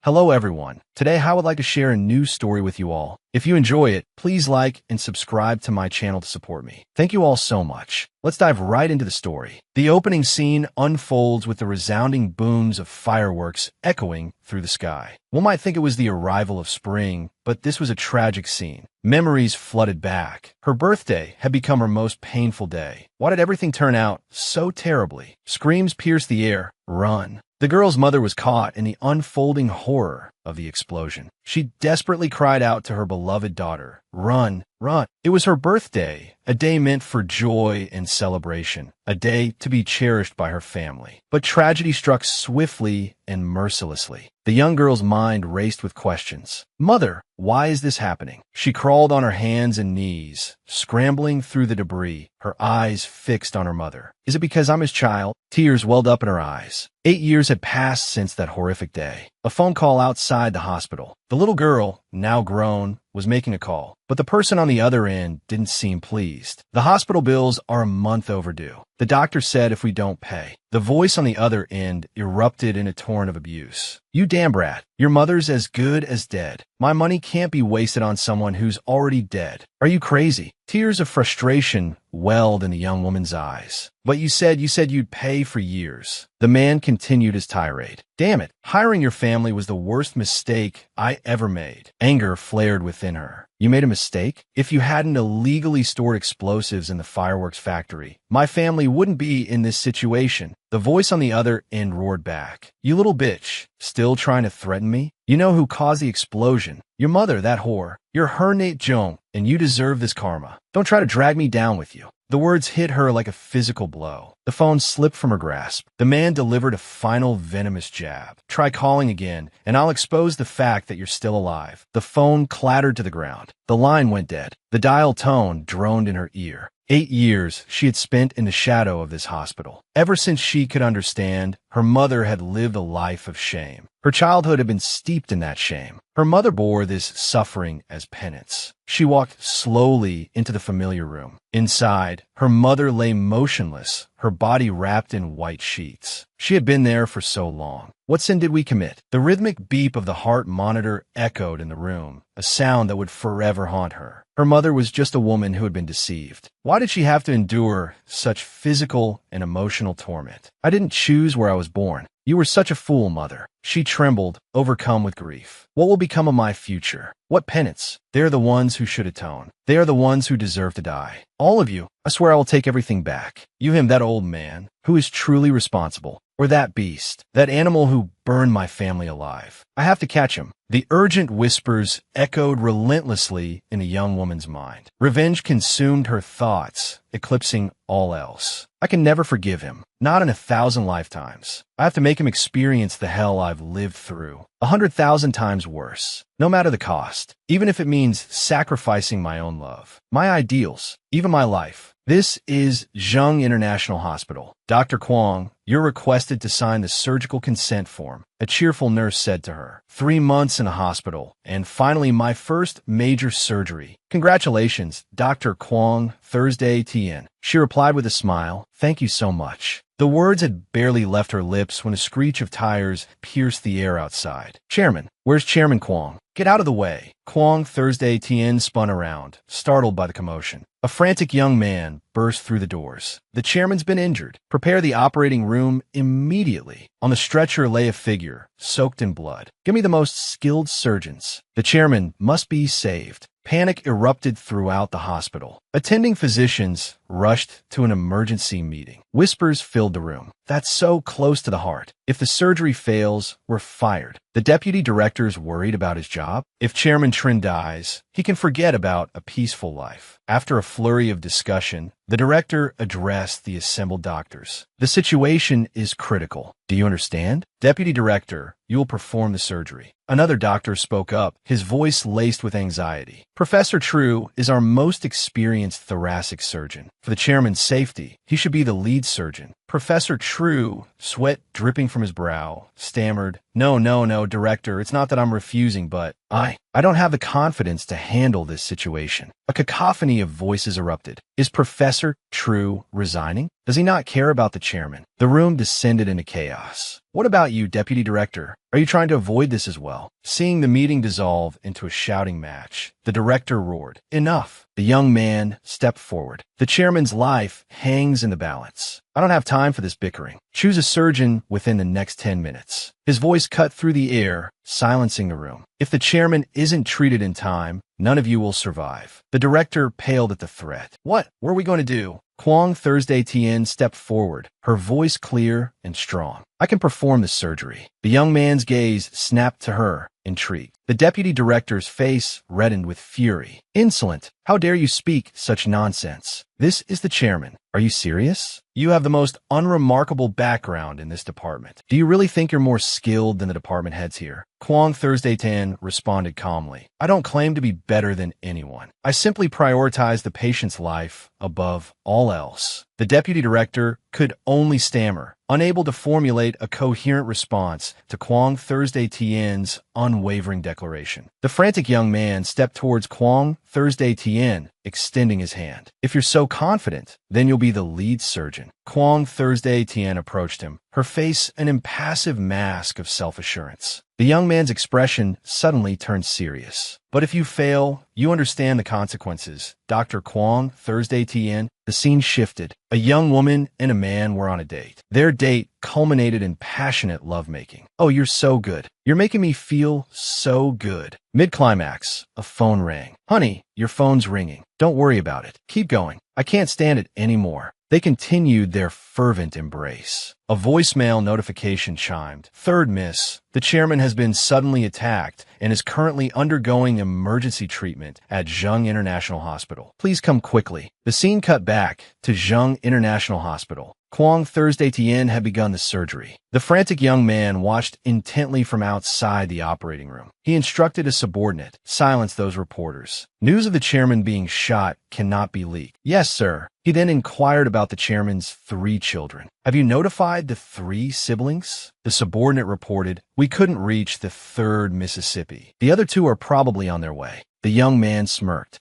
Hello everyone. Today I would like to share a new story with you all. If you enjoy it, please like and subscribe to my channel to support me. Thank you all so much. Let's dive right into the story. The opening scene unfolds with the resounding booms of fireworks echoing through the sky. One might think it was the arrival of spring, but this was a tragic scene. Memories flooded back. Her birthday had become her most painful day. Why did everything turn out so terribly? Screams pierced the air. Run. The girl's mother was caught in the unfolding horror of the explosion. She desperately cried out to her beloved daughter, "Run, run." It was her birthday, a day meant for joy and celebration, a day to be cherished by her family. But tragedy struck swiftly and mercilessly. The young girl's mind raced with questions. "Mother, why is this happening?" She crawled on her hands and knees, scrambling through the debris, her eyes fixed on her mother. "Is it because I'm his child?" Tears welled up in her eyes. 8 years had passed since that horrific day. A phone call outside the hospital. The little girl, now grown, was making a call, but the person on the other end didn't seem pleased. "The hospital bills are a month overdue. The doctor said if we don't pay." The voice on the other end erupted in a torrent of abuse. "You damn brat. Your mother's as good as dead. My money can't be wasted on someone who's already dead. Are you crazy?" Tears of frustration welled in the young woman's eyes. "But you said you'd pay for years." The man continued his tirade. "Damn it. Hiring your family was the worst mistake I ever made." Anger flared within her. "You made a mistake? If you hadn't illegally stored explosives in the fireworks factory, my family wouldn't be in this situation." The voice on the other end roared back. "You little bitch, still trying to threaten me? You know who caused the explosion. Your mother, that whore. You're her Nate Joan, and you deserve this karma. Don't try to drag me down with you." The words hit her like a physical blow. The phone slipped from her grasp. The man delivered a final venomous jab. "Try calling again, and I'll expose the fact that you're still alive." The phone clattered to the ground. The line went dead. The dial tone droned in her ear. 8 years she had spent in the shadow of this hospital. Ever since she could understand, her mother had lived a life of shame. Her childhood had been steeped in that shame. Her mother bore this suffering as penance. She walked slowly into the familiar room. Inside, her mother lay motionless, her body wrapped in white sheets. She had been there for so long. What sin did we commit? The rhythmic beep of the heart monitor echoed in the room, a sound that would forever haunt her. Her mother was just a woman who had been deceived. Why did she have to endure such physical and emotional torment? "I didn't choose where I was born. You were such a fool, Mother." She trembled, overcome with grief. "What will become of my future? What penance? They are the ones who should atone. They are the ones who deserve to die. All of you. I swear I will take everything back. You, him, that old man. Who is truly responsible? Or that beast, that animal who burned my family alive. I have to catch him." The urgent whispers echoed relentlessly in the young woman's mind. Revenge consumed her thoughts, eclipsing all else. "I can never forgive him. Not in 1,000 lifetimes. I have to make him experience the hell I've lived through. 100,000 times worse. No matter the cost. Even if it means sacrificing my own love, my ideals, even my life." This is Zheng International Hospital. "Dr. Kwong, you're requested to sign the surgical consent form," a cheerful nurse said to her. 3 months in a hospital, and finally my first major surgery. "Congratulations, Dr. Kwong, Thursday TN." She replied with a smile, "Thank you so much." The words had barely left her lips when a screech of tires pierced the air outside. "Chairman, where's Chairman Kwong? Get out of the way." Kwong, Thursday TN, spun around, startled by the commotion. A frantic young man burst through the doors. "The chairman's been injured. Prepare the operating room immediately." On the stretcher lay a figure, soaked in blood. "Give me the most skilled surgeons. The chairman must be saved." Panic erupted throughout the hospital. Attending physicians rushed to an emergency meeting. Whispers filled the room. "That's so close to the heart. If the surgery fails, we're fired." The deputy director's worried about his job. If Chairman Trin dies, he can forget about a peaceful life. After a flurry of discussion, the director addressed the assembled doctors. "The situation is critical. Do you understand? Deputy Director, you will perform the surgery." Another doctor spoke up, his voice laced with anxiety. "Professor True is our most experienced thoracic surgeon. For the chairman's safety, he should be the lead surgeon." Professor True, sweat dripping from his brow, stammered, No, Director, it's not that I'm refusing, but..." I don't have the confidence to handle this situation. A cacophony of voices erupted. Is Professor True resigning? Does he not care about the chairman? The room descended into chaos. What about you, Deputy Director? Are you trying to avoid this as well? Seeing the meeting dissolve into a shouting match, the director roared, "Enough!" The young man stepped forward. The chairman's life hangs in the balance. I don't have time for this bickering. Choose a surgeon within the next 10 minutes. His voice cut through the air, silencing the room. If the chairman isn't treated in time, none of you will survive. The director paled at the threat. What are we going to do? Kwong Thursday Tien stepped forward, her voice clear and strong. I can perform the surgery. The young man's gaze snapped to her, intrigued. The deputy director's face reddened with fury. Insolent! How dare you speak such nonsense? This is the chairman. Are you serious? You have the most unremarkable background in this department. Do you really think you're more skilled than the department heads here? Kwong Thursday Tan responded calmly. I don't claim to be better than anyone. I simply prioritize the patient's life above all else. The deputy director could only stammer, unable to formulate a coherent response to Kwong Thursday Tien's unwavering declaration. The frantic young man stepped towards Kwong Thursday Tien, extending his hand. If you're so confident, then you'll be the lead surgeon. Kwong Thursday Tien approached him, her face an impassive mask of self-assurance. The young man's expression suddenly turned serious. But if you fail, you understand the consequences. Dr. Kwong Thursday Tien. The scene shifted. A young woman and a man were on a date. Their date culminated in passionate lovemaking. Oh, you're so good. You're making me feel so good. Mid-climax, a phone rang. Honey, your phone's ringing. Don't worry about it. Keep going. I can't stand it anymore. They continued their fervent embrace. A voicemail notification chimed. Third miss. The chairman has been suddenly attacked and is currently undergoing emergency treatment at Zheng International Hospital. Please come quickly. The scene cut back to Zheng International Hospital. Kwong Thursday Tien had begun the surgery. The frantic young man watched intently from outside the operating room. He instructed a subordinate, silence those reporters. News of the chairman being shot cannot be leaked. Yes, sir. He then inquired about the chairman's 3 children. Have you notified the 3 siblings? The subordinate reported, we couldn't reach the 3rd Mississippi. The other 2 are probably on their way. The young man smirked.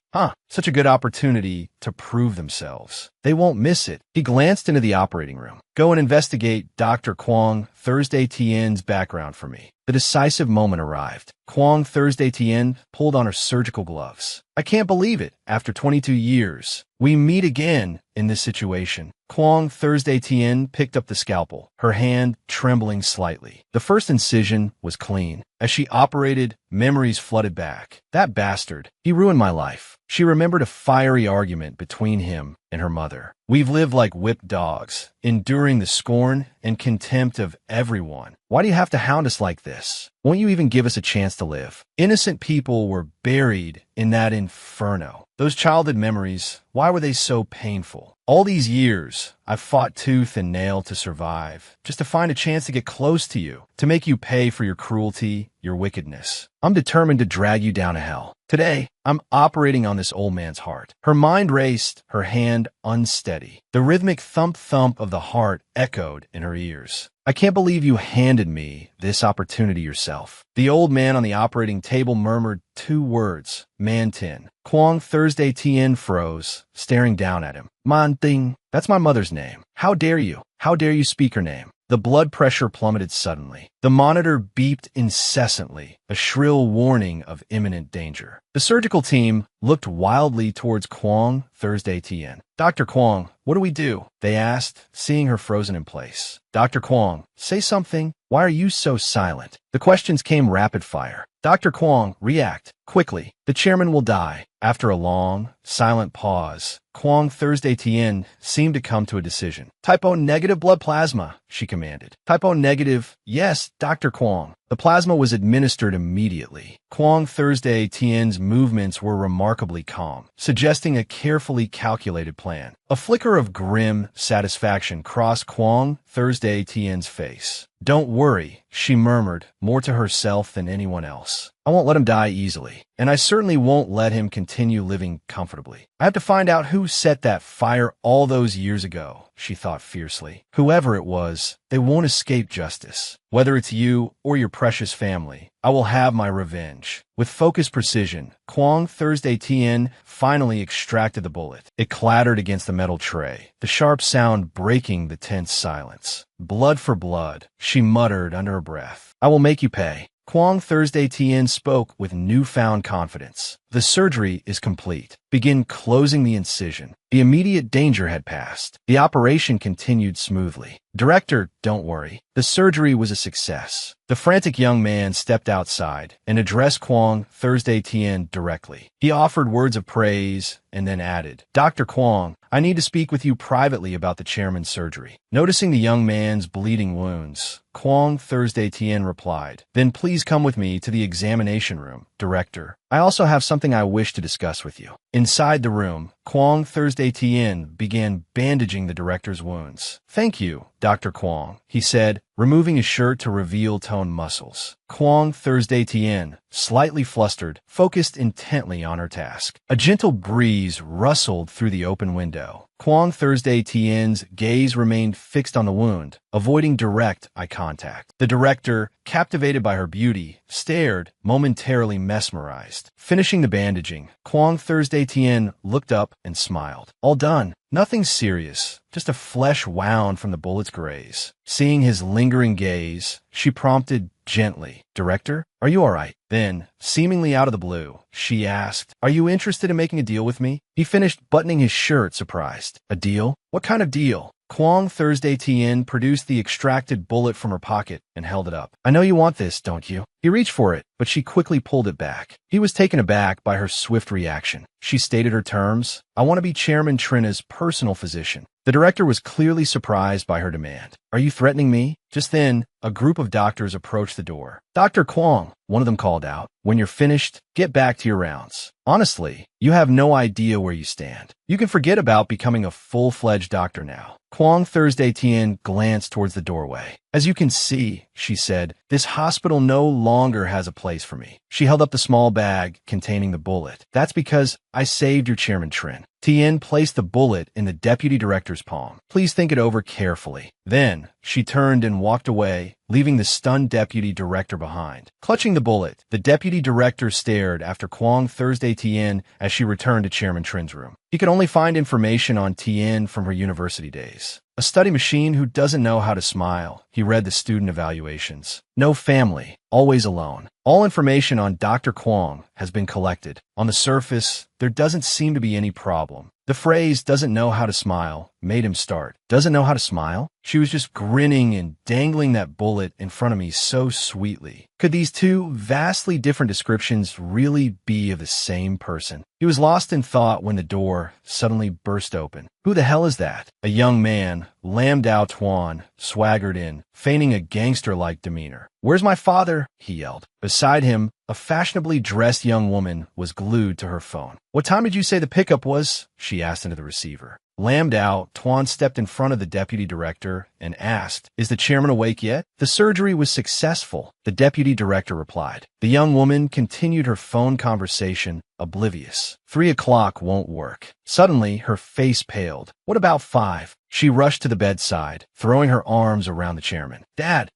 Such a good opportunity to prove themselves. They won't miss it. He glanced into the operating room. Go and investigate Dr. Kwong Thursday Tien's background for me. The decisive moment arrived. Kwong Thursday Tien pulled on her surgical gloves. I can't believe it. After 22 years, we meet again in this situation. Kwong Thursday Tien picked up the scalpel, her hand trembling slightly. The first incision was clean. As she operated, memories flooded back. That bastard. He ruined my life. She remembered a fiery argument between him and her mother. We've lived like whipped dogs, enduring the scorn and contempt of everyone. Why do you have to hound us like this? Won't you even give us a chance to live? Innocent people were buried in that inferno. Those childhood memories, why were they so painful? All these years, I've fought tooth and nail to survive, just to find a chance to get close to you, to make you pay for your cruelty, your wickedness. I'm determined to drag you down to hell. Today, I'm operating on this old man's heart. Her mind raced, her hand unsteady. The rhythmic thump-thump of the heart echoed in her ears. I can't believe you handed me this opportunity yourself. The old man on the operating table murmured 2 words, Man-Tin. Kwong Thursday Tien froze, staring down at him. Man-Ting, that's my mother's name. How dare you? How dare you speak her name? The blood pressure plummeted suddenly. The monitor beeped incessantly, a shrill warning of imminent danger. The surgical team looked wildly towards Kwong Thursday Tien. Dr. Kwong, what do we do? They asked, seeing her frozen in place. Dr. Kwong, say something. Why are you so silent? The questions came rapid fire. Dr. Kwong, react. Quickly. The chairman will die. After a long, silent pause, Kwong Thursday Tien seemed to come to a decision. Type O negative blood plasma, she commanded. Type O negative, yes, Dr. Kwong. The plasma was administered immediately. Kwong Thursday Tien's movements were remarkably calm, suggesting a carefully calculated plan. A flicker of grim satisfaction crossed Kwong Thursday Tien's face. Don't worry, she murmured, more to herself than anyone else. I won't let him die easily, and I certainly won't let him continue living comfortably. I have to find out who set that fire all those years ago. she thought fiercely. Whoever it was, they won't escape justice. Whether it's you or your precious family, I will have my revenge. With focused precision, Kwong Thursday Tien finally extracted the bullet. It clattered against the metal tray, the sharp sound breaking the tense silence. Blood for blood, she muttered under her breath. I will make you pay. Kwong Thursday Tien spoke with newfound confidence. The surgery is complete. Begin closing the incision. The immediate danger had passed. The operation continued smoothly. Director, don't worry. The surgery was a success. The frantic young man stepped outside and addressed Kwong Thursday Tien directly. He offered words of praise and then added, Dr. Kwong, I need to speak with you privately about the chairman's surgery. Noticing the young man's bleeding wounds, Kwong Thursday Tien replied, Then please come with me to the examination room, Director. I also have something I wish to discuss with you. Inside the room, Kwong Thursday Tien began bandaging the director's wounds. Thank you, Dr. Kwong, he said, removing his shirt to reveal toned muscles. Kwong Thursday Tien, slightly flustered, focused intently on her task. A gentle breeze rustled through the open window. Kwong Thursday Tien's gaze remained fixed on the wound, avoiding direct eye contact. The director, captivated by her beauty, stared, momentarily mesmerized. Finishing the bandaging, Kwong Thursday Tien looked up and smiled. All done. Nothing serious, just a flesh wound from the bullet's graze. Seeing his lingering gaze, she prompted gently, Director, are you all right? Then, seemingly out of the blue, she asked, Are you interested in making a deal with me? He finished buttoning his shirt, surprised. A deal? What kind of deal? Kwong Thursday Tien produced the extracted bullet from her pocket and held it up. I know you want this, don't you? He reached for it, but she quickly pulled it back. He was taken aback by her swift reaction. She stated her terms. I want to be Chairman Trina's personal physician. The director was clearly surprised by her demand. Are you threatening me? Just then, a group of doctors approached the door. Dr. Kwong, one of them called out, when you're finished, get back to your rounds. Honestly, you have no idea where you stand. You can forget about becoming a full-fledged doctor now. Kwong Thursday Tien glanced towards the doorway. As you can see, she said, this hospital no longer has a place for me. She held up the small bag containing the bullet. That's because I saved your Chairman Trin. Tien placed the bullet in the deputy director's palm. Please think it over carefully. Then, she turned and walked away, leaving the stunned deputy director behind. Clutching the bullet, the deputy director stared after Kwong Thursday Tien as she returned to Chairman Trin's room. He could only find information on Tien from her university days. A study machine who doesn't know how to smile. He read the student evaluations. No family, always alone. All information on Dr. Kwong has been collected. On the surface, there doesn't seem to be any problem. The phrase doesn't know how to smile made him start. Doesn't know how to smile? She was just grinning and dangling that bullet in front of me so sweetly. Could these two vastly different descriptions really be of the same person? He was lost in thought when the door suddenly burst open. Who the hell is that? A young man, Lam Dao Tuan, swaggered in, feigning a gangster-like demeanor. Where's my father? He yelled. Beside him, a fashionably dressed young woman was glued to her phone. What time did you say the pickup was? She asked into the receiver. Lam Dao Tuan stepped in front of the deputy director and asked, Is the chairman awake yet? The surgery was successful, the deputy director replied. The young woman continued her phone conversation, oblivious. 3 o'clock won't work. Suddenly, her face paled. What about 5? She rushed to the bedside, throwing her arms around the chairman. Dad,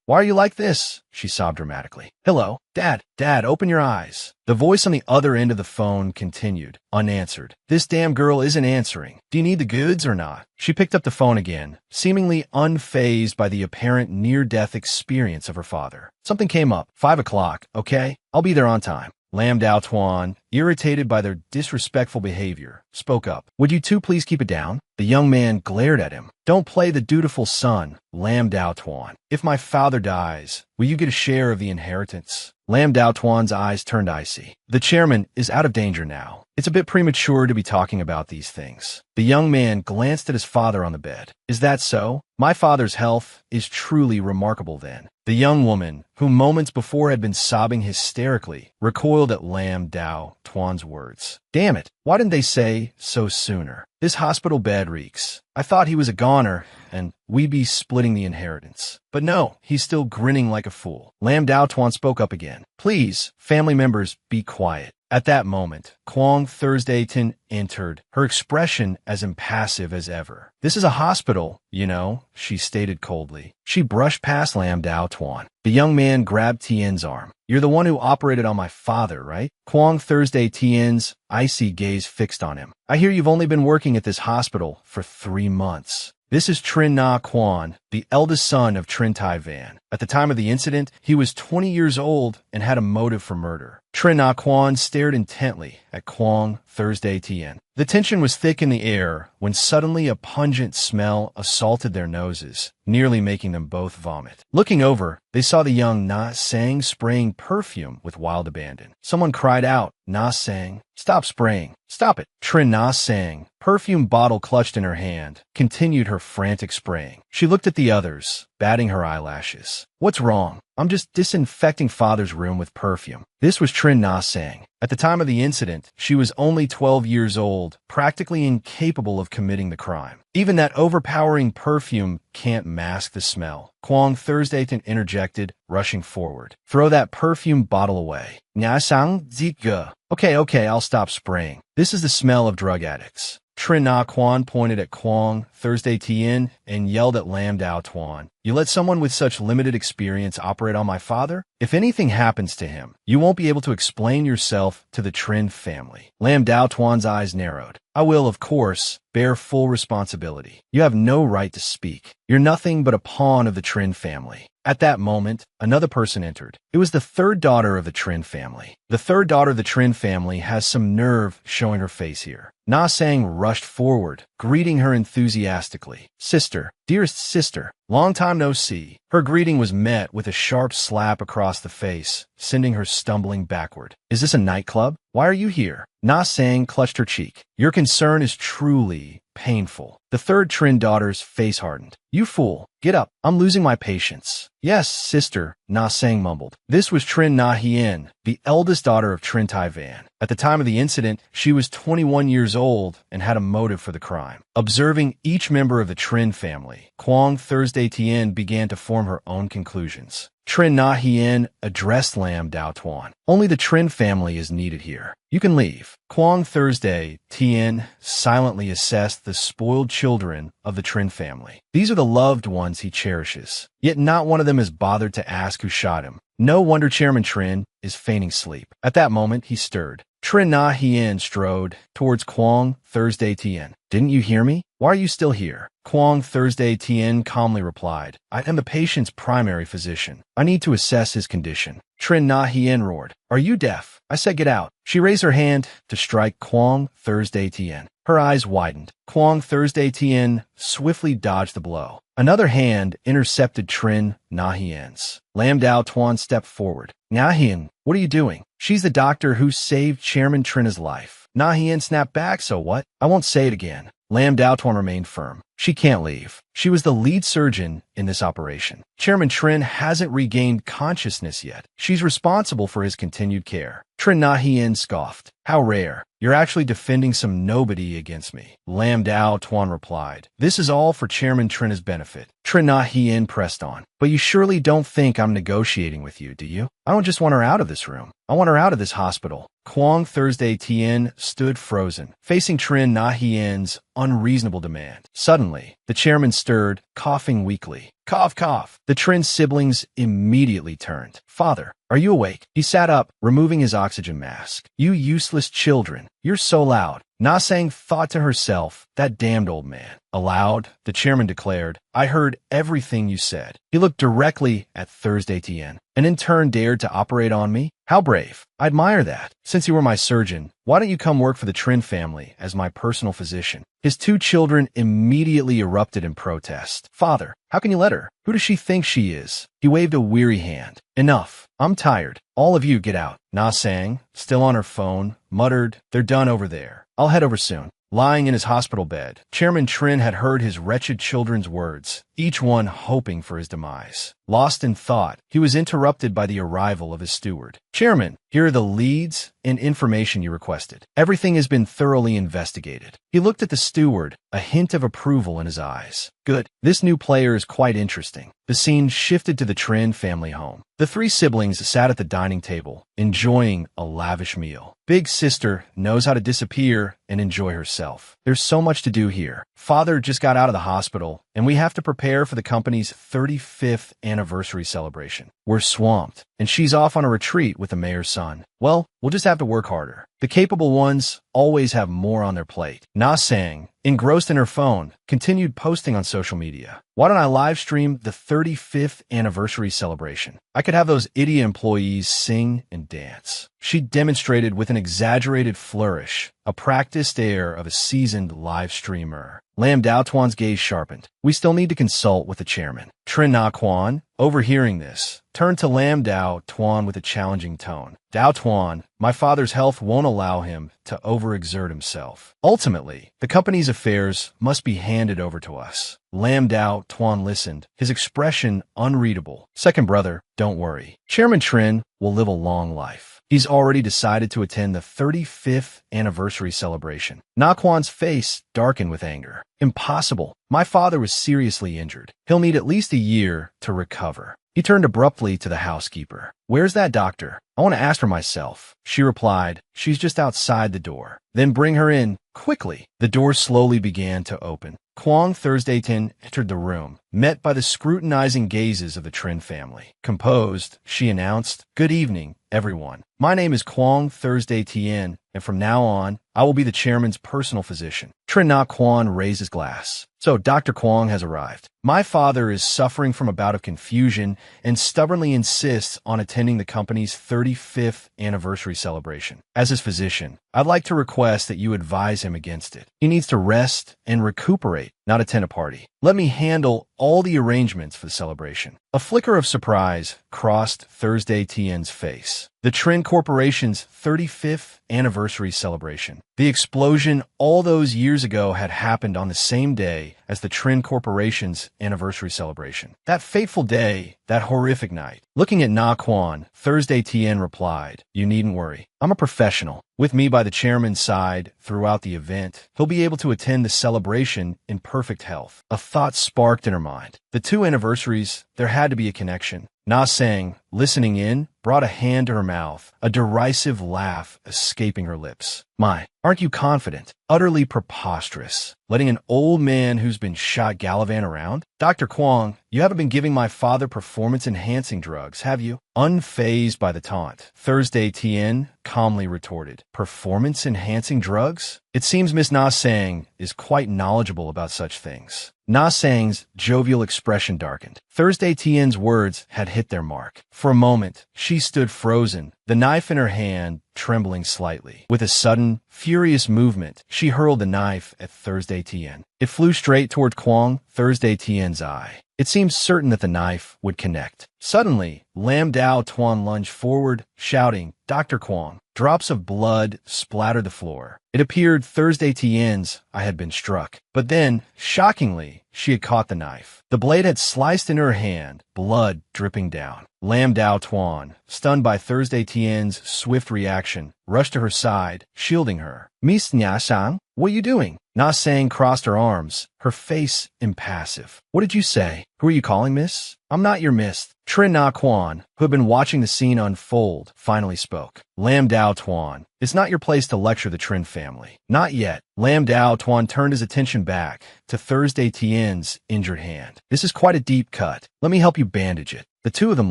why are you like this? She sobbed dramatically. Hello, Dad, open your eyes. The voice on the other end of the phone continued, unanswered. This damn girl isn't answering. Do you need the goods or not? She picked up the phone again, seemingly unfazed by the apparent near-death experience of her father. Something came up. 5 o'clock, okay? I'll be there on time. Lam Dao Tuan, irritated by their disrespectful behavior, spoke up. Would you two please keep it down? The young man glared at him. Don't play the dutiful son, Lam Dao Tuan. If my father dies, will you get a share of the inheritance? Lam Dao Tuan's eyes turned icy. The chairman is out of danger now. It's a bit premature to be talking about these things. The young man glanced at his father on the bed. Is that so? My father's health is truly remarkable then. The young woman, who moments before had been sobbing hysterically, recoiled at Lam Dao Tuan's words. Damn it, why didn't they say so sooner? This hospital bed reeks. I thought he was a goner, and we'd be splitting the inheritance. But no, he's still grinning like a fool. Lam Dao Tuan spoke up again. Please, family members, be quiet. At that moment, Kwong Thursdayton entered, her expression as impassive as ever. "This is a hospital, you know," she stated coldly. She brushed past Lam Dao Tuan. The young man grabbed Tien's arm. "You're the one who operated on my father, right?" Kwong Thursday Tien's icy gaze fixed on him. "I hear you've only been working at this hospital for 3 months. This is Trin Na Quan, the eldest son of Trin Tai Van. At the time of the incident, he was 20 years old and had a motive for murder." Trin Na Quan stared intently at Kwong Thursday Tien. The tension was thick in the air when suddenly a pungent smell assaulted their noses, nearly making them both vomit. Looking over, they saw the young Na Sang spraying perfume with wild abandon. Someone cried out, "Na Sang, stop spraying. Stop it." Trin Na Sang, perfume bottle clutched in her hand, continued her frantic spraying. She looked at the others, batting her eyelashes. "What's wrong? I'm just disinfecting father's room with perfume." This was Trin Na Sang. At the time of the incident, she was only 12 years old, practically incapable of committing the crime. Even that overpowering perfume can't mask the smell. Kwong Thursdayton interjected, rushing forward. "Throw that perfume bottle away." "Nya sang zika." Okay, I'll stop spraying. This is the smell of drug addicts." Trin Na Quan pointed at Kwong Thursday Tien and yelled at Lam Dao Tuan. "You let someone with such limited experience operate on my father? If anything happens to him, you won't be able to explain yourself to the Trin family." Lam Dao Tuan's eyes narrowed. "I will, of course, bear full responsibility. You have no right to speak. You're nothing but a pawn of the Trin family." At that moment, another person entered. It was the third daughter of the Trin family. The third daughter of the Trin family has some nerve showing her face here. Na Sang rushed forward, greeting her enthusiastically. "Sister, dearest sister, long time no see." Her greeting was met with a sharp slap across the face, sending her stumbling backward. "Is this a nightclub? Why are you here?" Na Sang clutched her cheek. "Your concern is truly painful." The third Trin daughter's face hardened. "You fool, get up. I'm losing my patience." "Yes, sister," Na Sang mumbled. This was Trin Na Hien, the eldest daughter of Trin Tai Van. At the time of the incident, she was 21 years old and had a motive for the crime. Observing each member of the Trin family, Kwong Thursday Tien began to form her own conclusions. Trin Na Hien addressed Lam Dao Tuan. "Only the Trin family is needed here. You can leave." Kwong Thursday Tien silently assessed the spoiled children of the Trin family. These are the loved ones he cherishes. Yet not one of them has bothered to ask who shot him. No wonder Chairman Trin is feigning sleep. At that moment, he stirred. Trin Na Hien strode towards Kwong Thursday Tien. "Didn't you hear me? Why are you still here?" Kwong Thursday Tien calmly replied, "I am the patient's primary physician. I need to assess his condition." Trin Na Hien roared, "Are you deaf? I said get out." She raised her hand to strike Kwong Thursday Tien. Her eyes widened. Kwong Thursday Tien swiftly dodged the blow. Another hand intercepted Trin Na Hien's. Lam Dao Tuan stepped forward. "Na Hien, what are you doing?" "She's the doctor who saved Chairman Trina's life." Na Hien snapped back, "So what?" "I won't say it again." Lam Dao Tuan remained firm. "She can't leave. She was the lead surgeon in this operation. Chairman Trin hasn't regained consciousness yet. She's responsible for his continued care." Trin Na Hien scoffed. "How rare. You're actually defending some nobody against me." Lam Dao Tuan replied. "This is all for Chairman Trina's benefit." Trin Na Hien pressed on. "But you surely don't think I'm negotiating with you, do you? I don't just want her out of this room. I want her out of this hospital." Kwong Thursday Tien stood frozen, facing Trin Na Hien's unreasonable demand. Suddenly, the chairman stirred, coughing weakly. "Cough, cough." The Trin siblings immediately turned. "Father, are you awake?" He sat up, removing his oxygen mask. "You useless children. You're so loud." Na Sang thought to herself, "That damned old man." Aloud, the chairman declared, "I heard everything you said." He looked directly at Thursday Tien. "And in turn dared to operate on me? How brave. I admire that. Since you were my surgeon, why don't you come work for the Trin family as my personal physician?" His two children immediately erupted in protest. "Father, how can you let her? Who does she think she is?" He waved a weary hand. "Enough. I'm tired. All of you get out." Na Sang, still on her phone, muttered, "They're done over there. I'll head over soon." Lying in his hospital bed, Chairman Trin had heard his wretched children's words, each one hoping for his demise. Lost in thought, he was interrupted by the arrival of his steward. "Chairman, here are the leads and information you requested. Everything has been thoroughly investigated." He looked at the steward, a hint of approval in his eyes. "Good. This new player is quite interesting." The scene shifted to the Trin family home. The three siblings sat at the dining table, enjoying a lavish meal. Big sister knows how to disappear and enjoy herself. There's so much to do here. Father just got out of the hospital, and we have to prepare for the company's 35th anniversary celebration. We're swamped, and she's off on a retreat with the mayor's son. Well, we'll just have to work harder. The capable ones always have more on their plate. Na Sang, engrossed in her phone, continued posting on social media. "Why don't I live stream the 35th anniversary celebration? I could have those idiot employees sing and dance." She demonstrated with an exaggerated flourish, a practiced air of a seasoned live streamer. Lam Dao Tuan's gaze sharpened. "We still need to consult with the chairman." Trin Na Quan, overhearing this, turned to Lam Dao Tuan with a challenging tone. "Dao Tuan, my father's health won't allow him to overexert himself. Ultimately, the company's affairs must be handed over to us." Lam Dao Tuan listened, his expression unreadable. "Second brother, don't worry. Chairman Trin will live a long life. He's already decided to attend the 35th anniversary celebration." Na Quan's face darkened with anger. "Impossible. My father was seriously injured. He'll need at least a year to recover." He turned abruptly to the housekeeper. "Where's that doctor? I want to ask her myself." She replied, "She's just outside the door." "Then bring her in, quickly." The door slowly began to open. Kwong Thursday Tin entered the room, met by the scrutinizing gazes of the Trin family. Composed, she announced, "Good evening, everyone. My name is Kwong Thursday Tien, and from now on, I will be the chairman's personal physician." Trin Na Quan raised his glass. "So Dr. Kwong has arrived. My father is suffering from a bout of confusion and stubbornly insists on attending the company's 35th anniversary celebration. As his physician, I'd like to request that you advise him against it. He needs to rest and recuperate, not attend a party. Let me handle all the arrangements for the celebration." A flicker of surprise crossed Thursday Tien's face. The Trin Corporation's 35th anniversary celebration. The explosion all those years ago had happened on the same day as the Trin Corporation's anniversary celebration. That fateful day, that horrific night. Looking at Na Quan, Thursday Tien replied, "You needn't worry. I'm a professional. With me by the chairman's side throughout the event, he'll be able to attend the celebration in perfect health." A thought sparked in her mind. The two anniversaries, there had to be a connection. Na Sang, listening in, brought a hand to her mouth, a derisive laugh escaping her lips. "My, aren't you confident? Utterly preposterous. Letting an old man who's been shot gallivant around? Dr. Kwong, you haven't been giving my father performance-enhancing drugs, have you?" Unfazed by the taunt, Thursday Tien calmly retorted, "Performance-enhancing drugs? It seems Miss Na Sang is quite knowledgeable about such things." Na Sang's jovial expression darkened. Thursday Tien's words had hit their mark. For a moment, she stood frozen, the knife in her hand trembling slightly. With a sudden, furious movement, she hurled the knife at Thursday Tien. It flew straight toward Kwong Thursday Tien's eye. It seemed certain that the knife would connect. Suddenly, Lam Dao Tuan lunged forward, shouting, "Dr. Kwong." Drops of blood splattered the floor. It appeared Thursday Tien's I had been struck. But then, shockingly, she had caught the knife. The blade had sliced into her hand, blood dripping down. Lam Dao Tuan, stunned by Thursday Tien's swift reaction, rushed to her side, shielding her. "Miss Nya Sang, what are you doing?" Na Sang crossed her arms, her face impassive. "What did you say? Who are you calling, miss?" "I'm not your miss." Trin Na Quan, who had been watching the scene unfold, finally spoke. "Lam Dao Tuan, it's not your place to lecture the Trin family." "Not yet." Lam Dao Tuan turned his attention back to Thursday Tien's injured hand. "This is quite a deep cut. Let me help you bandage it." The two of them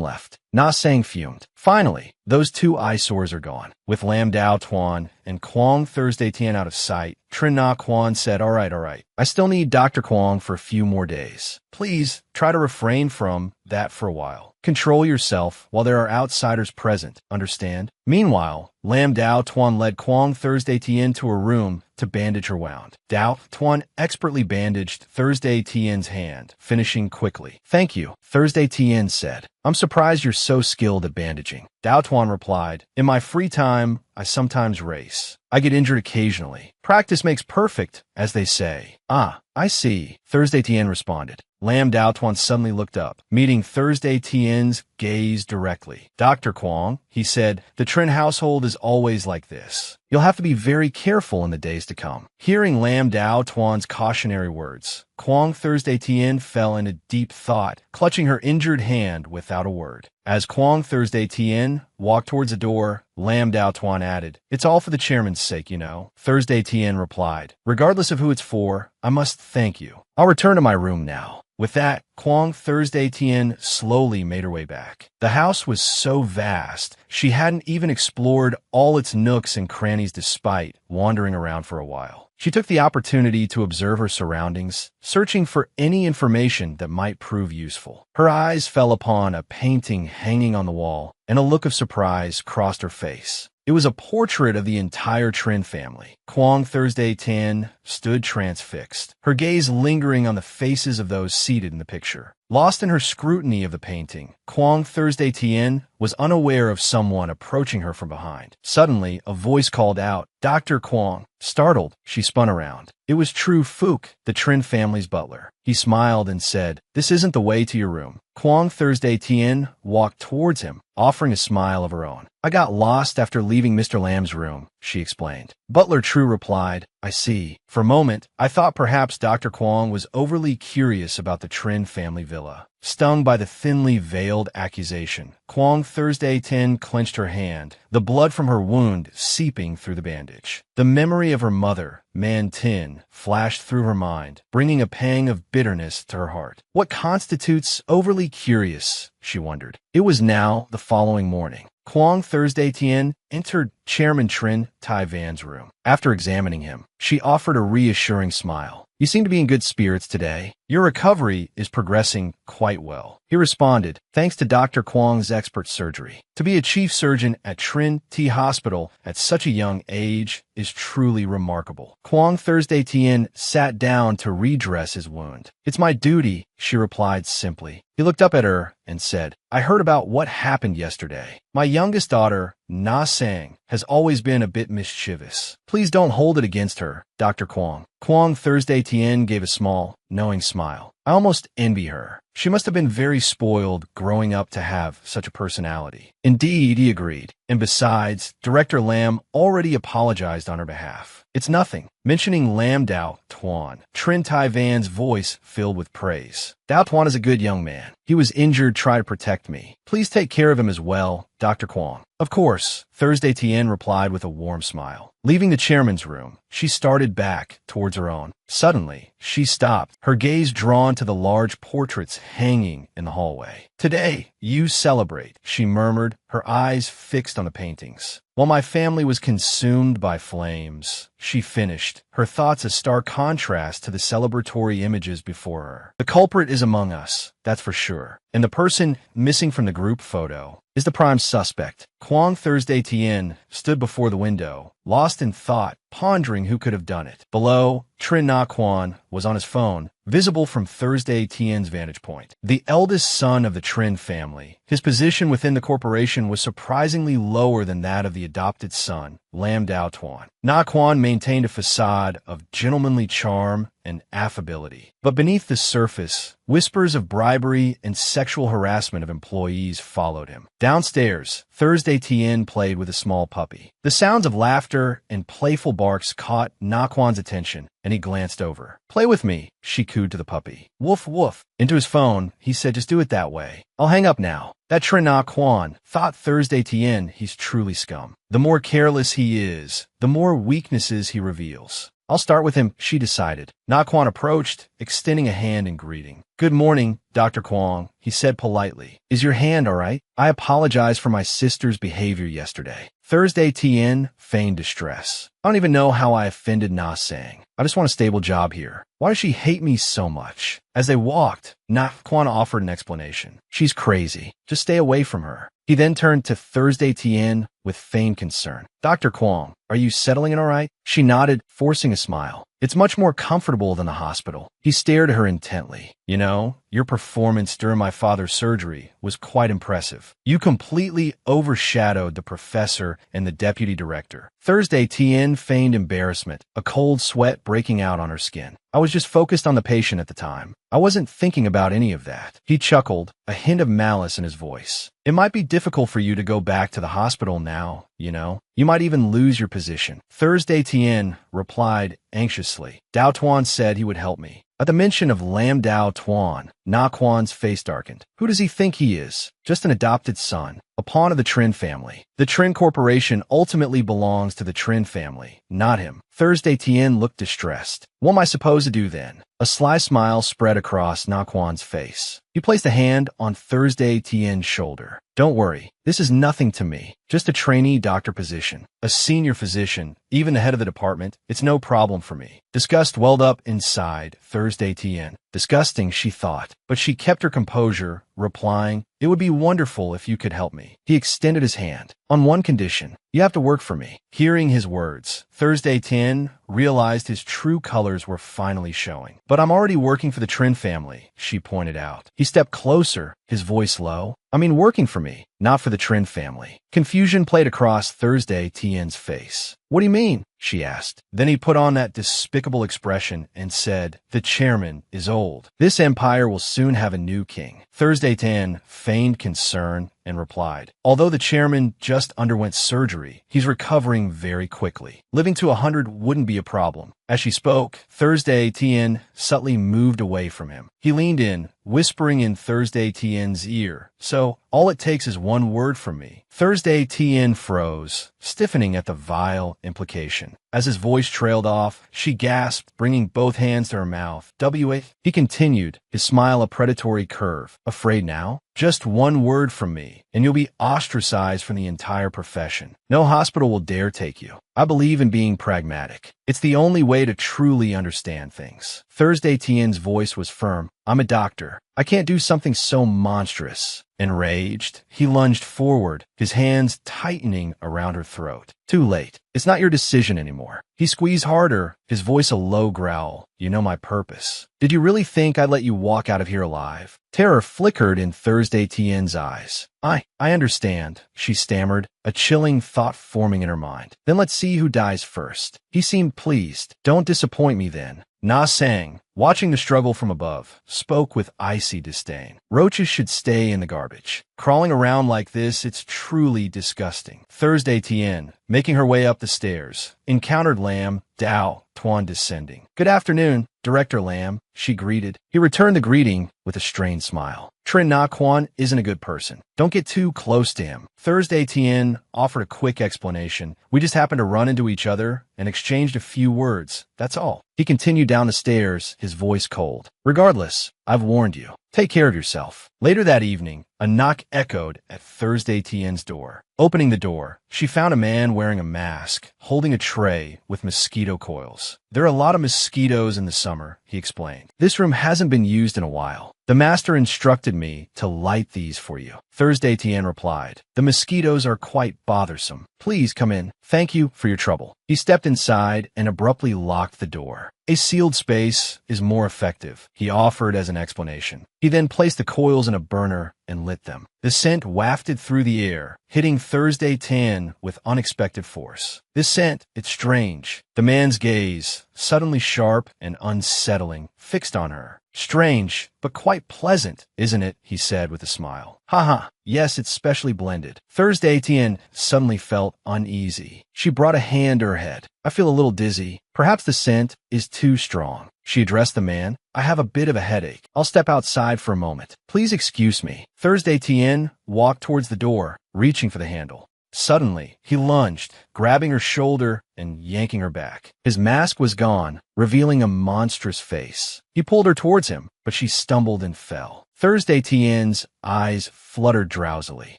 left. Na Sang fumed. "Finally, those two eyesores are gone." With Lam Dao Tuan and Kwong Thursday Tien out of sight, Trin Na Quan said, all right. I still need Dr. Kwong for a few more days. Please try to refrain from that for a while. Control yourself while there are outsiders present, understand?" Meanwhile, Lam Dao Tuan led Kwong Thursday Tien to a room to bandage her wound. Dao Tuan expertly bandaged Thursday Tien's hand, finishing quickly. "Thank you," Thursday Tien said. I'm surprised you're so skilled at bandaging. Dao Tuan replied, in my free time, I sometimes race. I get injured occasionally. Practice makes perfect, as they say. Ah, I see, Thursday Tien responded. Lam Dao Tuan suddenly looked up, meeting Thursday Tien's gaze directly. Dr. Kwong, he said, the Trin household is always like this. You'll have to be very careful in the days to come. Hearing Lam Dao Tuan's cautionary words, Kwong Thursday Tien fell into deep thought, clutching her injured hand without a word. As Kwong Thursday Tien walked towards the door, Lam Dao Tuan added, it's all for the chairman's sake, you know. Thursday Tien replied, regardless of who it's for, I must thank you. I'll return to my room now. With that, Kwong Thursday Tien slowly made her way back. The house was so vast, she hadn't even explored all its nooks and crannies despite wandering around for a while. She took the opportunity to observe her surroundings, searching for any information that might prove useful. Her eyes fell upon a painting hanging on the wall, and a look of surprise crossed her face. It was a portrait of the entire Trin family. Kwong Thursday Tien stood transfixed, her gaze lingering on the faces of those seated in the picture. Lost in her scrutiny of the painting, Kwong Thursday Tien was unaware of someone approaching her from behind. Suddenly, a voice called out, Dr. Kwong. Startled, she spun around. It was Tru Fook, the Trin family's butler. He smiled and said, this isn't the way to your room. Kwong Thursday Tien walked towards him, offering a smile of her own. I got lost after leaving Mr. Lamb's room, she explained. Butler Tru replied, I see. For a moment, I thought perhaps Dr. Kwong was overly curious about the Trin family villa. Stung by the thinly veiled accusation, Kwong Thursday Tien clenched her hand, the blood from her wound seeping through the bandage. The memory of her mother, Man Tin, flashed through her mind, bringing a pang of bitterness to her heart. What constitutes overly curious, she wondered. It was now the following morning. Kwong Thursday Tien entered Chairman Trin Tai Van's room. After examining him, she offered a reassuring smile. You seem to be in good spirits today. Your recovery is progressing quite well. He responded, thanks to Dr. Kwong's expert surgery. To be a chief surgeon at Trin T Hospital at such a young age is truly remarkable. Kwong Thursday Tien sat down to redress his wound. It's my duty, she replied simply. He looked up at her and said, I heard about what happened yesterday. My youngest daughter, Na Sang, has always been a bit mischievous. Please don't hold it against her, Dr. Kwong. Kwong Thursday Tien gave a small, knowing smile. I almost envy her. She must have been very spoiled growing up to have such a personality. Indeed, he agreed. And besides, Director Lam already apologized on her behalf. It's nothing. Mentioning Lam Dao Tuan, Trin Tai Van's voice filled with praise. Dao Tuan is a good young man. He was injured trying to protect me. Please take care of him as well, Dr. Kwong. Of course, Thursday Tien replied with a warm smile. Leaving the chairman's room, she started back towards her own. Suddenly, she stopped, her gaze drawn to the large portraits hanging in the hallway. Today, you celebrate, she murmured, her eyes fixed on the paintings. While my family was consumed by flames, she finished, her thoughts a stark contrast to the celebratory images before her. The culprit is among us, that's for sure. And the person missing from the group photo is the prime suspect. Kwong Thursday Tien stood before the window, lost in thought, pondering who could have done it. Below, Trin Na Quan was on his phone, visible from Thursday Tien's vantage point. The eldest son of the Trin family, his position within the corporation was surprisingly lower than that of the adopted son, Lam Dao Tuan. Na Quan maintained a facade of gentlemanly charm and affability. But beneath the surface, whispers of bribery and sexual harassment of employees followed him. Downstairs, Thursday Tien played with a small puppy. The sounds of laughter and playful barks caught Na Quan's attention, and he glanced over. Play with me, she cooed to the puppy. Woof woof. Into his phone, he said, just do it that way. I'll hang up now. That Trin Na Quan thought Thursday Tien he's truly scum. The more careless he is, the more weaknesses he reveals. I'll start with him, she decided. Na Quan approached, extending a hand in greeting. Good morning, Dr. Kwong, he said politely. Is your hand all right? I apologize for my sister's behavior yesterday. Thursday Tien feigned distress. I don't even know how I offended Na Sang. I just want a stable job here. Why does she hate me so much? As they walked, Na Quan offered an explanation. She's crazy. Just stay away from her. He then turned to Thursday Tien with feigned concern. Dr. Kwong, are you settling it all right? She nodded, forcing a smile. It's much more comfortable than the hospital. He stared at her intently. You know, your performance during my father's surgery was quite impressive. You completely overshadowed the professor and the deputy director. Thursday, Tien feigned embarrassment, a cold sweat breaking out on her skin. I was just focused on the patient at the time. I wasn't thinking about any of that. He chuckled, a hint of malice in his voice. It might be difficult for you to go back to the hospital now, you know. You might even lose your position. Thursday, Tien replied anxiously. Dao Tuan said he would help me. At the mention of Lam Dao Tuan, Na Quan's face darkened. Who does he think he is? Just an adopted son, a pawn of the Trin family. The Trin Corporation ultimately belongs to the Trin family, not him. Thursday, Tien looked distressed. What am I supposed to do then? A sly smile spread across Na Quan's face. He placed a hand on Thursday Tien's shoulder. Don't worry, this is nothing to me. Just a trainee doctor position. A senior physician, even the head of the department, it's no problem for me. Disgust welled up inside Thursday Tien. Disgusting, she thought, but she kept her composure, replying, it would be wonderful if you could help me. He extended his hand. On one condition, you have to work for me. Hearing his words, Thursday Tien realized his true colors were finally showing. But I'm already working for the Trin family, she pointed out. He stepped closer, his voice low. I mean working for me, not for the Trin family. Confusion played across Thursday Tien's face. What do you mean? She asked. Then he put on that despicable expression and said, the chairman is old. This empire will soon have a new king. Thursday Tien feigned concern and replied, although the chairman just underwent surgery, he's recovering very quickly. Living to 100 wouldn't be a problem. As she spoke, Thursday Tien subtly moved away from him. He leaned in, whispering in Thursday Tien's ear, so all it takes is one word from me. Thursday Tien froze, stiffening at the vile implication. As his voice trailed off, she gasped, bringing both hands to her mouth. W.A. He continued, his smile a predatory curve. Afraid now? Just one word from me, and you'll be ostracized from the entire profession. No hospital will dare take you. I believe in being pragmatic. It's the only way to truly understand things. Thursday Tien's voice was firm. I'm a doctor. I can't do something so monstrous. Enraged, he lunged forward, his hands tightening around her throat. Too late. It's not your decision anymore. He squeezed harder, his voice a low growl. You know my purpose. Did you really think I'd let you walk out of here alive? Terror flickered in Thursday Tien's eyes. I understand, she stammered, a chilling thought forming in her mind. Then let's see who dies first. He seemed pleased. Don't disappoint me then. Na Sang, watching the struggle from above, spoke with icy disdain. Roaches should stay in the garbage. Crawling around like this, it's truly disgusting. Thursday Tien, making her way up the stairs, encountered Lam Dao Tuan descending. Good afternoon, Director Lam, she greeted. He returned the greeting with a strained smile. Trin Na Quan isn't a good person. Don't get too close to him. Thursday Tien offered a quick explanation. We just happened to run into each other and exchanged a few words. That's all. He continued down the stairs, his voice cold. Regardless, I've warned you. Take care of yourself. Later that evening, a knock echoed at Thursday Tien's door. Opening the door, she found a man wearing a mask, holding a tray with mosquito coils. There are a lot of mosquitoes in the summer, he explained. This room hasn't been used in a while. The master instructed me to light these for you. Thursday Tien replied, the mosquitoes are quite bothersome. Please come in. Thank you for your trouble. He stepped inside and abruptly locked the door. A sealed space is more effective, he offered as an explanation. He then placed the coils in a burner and lit them. The scent wafted through the air, hitting Thursday Tien with unexpected force. This scent, it's strange. The man's gaze, suddenly sharp and unsettling, fixed on her. Strange, but quite pleasant, isn't it? He said with a smile. Haha, yes, it's specially blended. Thursday Tien suddenly felt uneasy. She brought a hand to her head. I feel a little dizzy. Perhaps the scent is too strong. She addressed the man. I have a bit of a headache. I'll step outside for a moment. Please excuse me. Thursday Tien walked towards the door, reaching for the handle. Suddenly, he lunged, grabbing her shoulder and yanking her back. His mask was gone, revealing a monstrous face. He pulled her towards him, but she stumbled and fell. Thursday Tien's eyes fluttered drowsily.